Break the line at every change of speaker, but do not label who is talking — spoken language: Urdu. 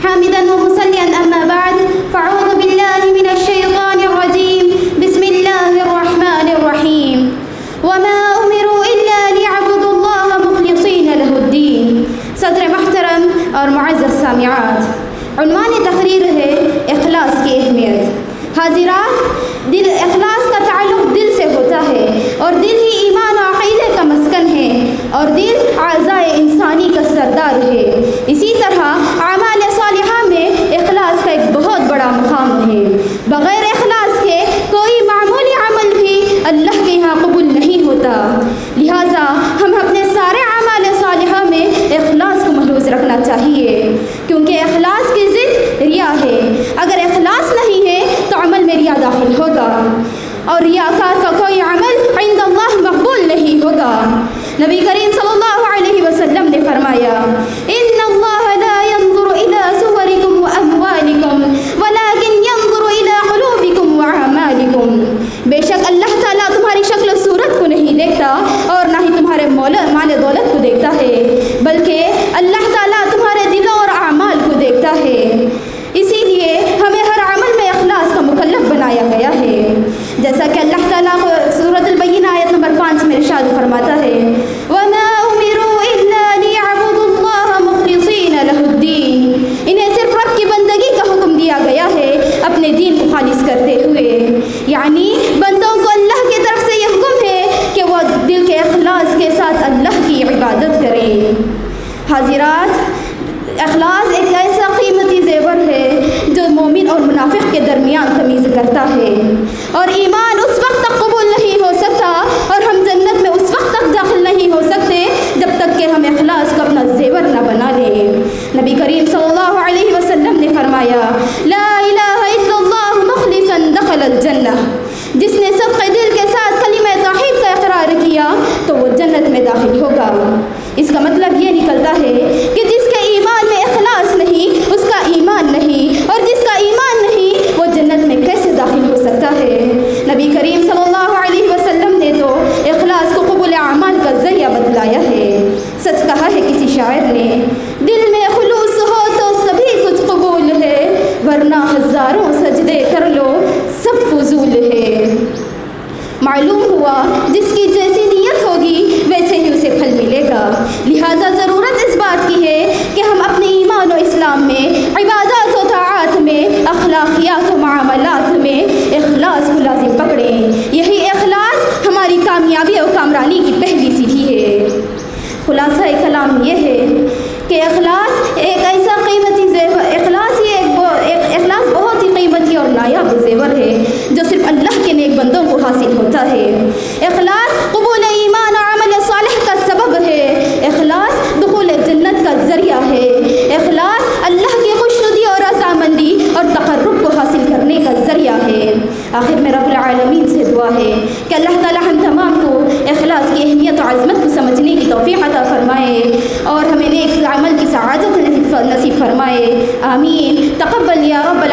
حامدا ومصليا أما بعد فأعوذ بالله من الشيطان الرجيم بسم الله الرحمن الرحيم وما أمروا إلا ليعبدوا الله مخلصين له الدين. صدر محترم اور معزز سامعات، عنوان تقریر ہے اخلاص کی اہمیت. حاضرات، اخلاص کا تعلق دل سے ہوتا ہے اور دل ہی ایمان و عقیدے کا مسکن ہے اور دل اعضائے انسانی کا سردار ہے. اسی طرح اعمال صالحہ میں اخلاص کا ایک بہت بڑا مقام ہے. بغیر اخلاص کے کوئی معمولی عمل بھی اللہ کے یہاں قبول نہیں ہوتا. لہٰذا ہم اپنے سارے اعمال صالحہ میں اخلاص کو محفوظ رکھنا چاہیے، کیونکہ اخلاص کی ضد ریا ہے. اگر اخلاص نہیں ہے تو عمل میں ریا داخل ہوگا اور ریاکار کا کوئی عمل عند اللہ مقبول نہیں ہوگا. نبی کریم صلی اللہ علیہ وسلم نے فرمایا ان اللہ لا ينظر الى صورکم واموالکم ولكن ينظر الى قلوبکم واعمالکم. بے شک اللہ تعالیٰ تمہاری شکل و صورت کو نہیں دیکھتا اور نہ ہی تمہارے مال دولت کو دیکھتا ہے، بلکہ اللہ تعالیٰ تمہارے دلوں اور اعمال کو دیکھتا ہے. اسی لیے ہمیں ہر عمل میں اخلاص کا مکلف بنایا گیا ہے، جیسا کہ اللہ تعالیٰ کو سورۃ البینہ آیت نمبر 5 میں ارشاد فرماتا ہے وَمَا أُمِرُوا إِلَّا لِيَعْبُدُوا اللَّهَ مُخْلِصِينَ لَهُ الدِّينَ. انہیں صرف رب کی بندگی کا حکم دیا گیا ہے اپنے دین کو خالص کرتے ہوئے. یعنی بندوں کو اللہ کی طرف سے یہ حکم ہے کہ وہ دل کے اخلاص کے ساتھ اللہ کی عبادت کریں. حاضرات، اخلاص ایک ایسا قیمتی زیور ہے جو مومن اور منافق کے درمیان تمیز کرتا ہے، اور ایمان اس وقت تک قبول نہیں ہو سکتا اور ہم جنت میں اس وقت تک داخل نہیں ہو سکتے جب تک کہ ہم اخلاص کو اپنا زیور نہ بنا لیں. نبی کریم صلی اللہ علیہ وسلم نے فرمایا لا الہ الا اللہ مخلصا دخل الجنہ. جس نے صدق دل کے ساتھ کلمہ توحید کا اقرار کیا تو وہ جنت میں داخل ہوگا. اس کا مطلب یہ نکلتا ہے کہ جس کے ایمان میں اخلاص نہیں اس کا ایمان نہیں، اور جس کا ایمان نہیں وہ جنت میں کیسے داخل ہو سکتا ہے. نبی کریم صلی اللہ علیہ وسلم نے تو اخلاص کو قبول اعمال کا ذریعہ بتلایا ہے. سچ کہا ہے کسی شاعر نے دل میں خلوص ہو تو سبھی کچھ قبول ہے، ورنہ ہزاروں سجدے کر لو سب فضول ہے. معلوم ہوا جس کی جیسی نیت ہوگی ویسے ہی اسے پھل ملے گا. لہٰذا ضرورت اس بات کی ہے کہ ہم اپنے ایمان و اسلام میں، عبادات و طاعات میں، اخلاقیات و معاملات میں اخلاص کو لازم پکڑیں. یہی اخلاص ہماری کامیابی اور کامرانی کی پہلی سیڑھی ہے. خلاصہ کلام یہ ہے کہ اخلاص ایک ایسا قیمتی زیور، اخلاص بہت ہی قیمتی اور نایاب زیور ہے جو صرف اللہ کے نیک بندوں کو حاصل ہوتا ہے. اخلاص قبول ایمان اور عمل صالح کا سبب ہے. اخلاص دخول جنت کا ذریعہ ہے. اخلاص اللہ کی خوشنودی اور رضامندی اور تقرب کو حاصل کرنے کا ذریعہ ہے. آخر میں رب العالمین سے دعا ہے کہ اللہ تعالی ہم تمام کو اخلاص کی اہمیت و عظمت کو سمجھنے کی توفیق عطا فرمائے اور ہمیں نیک عمل کی سعادت نصیب فرمائے. آمین. تقبل یا رب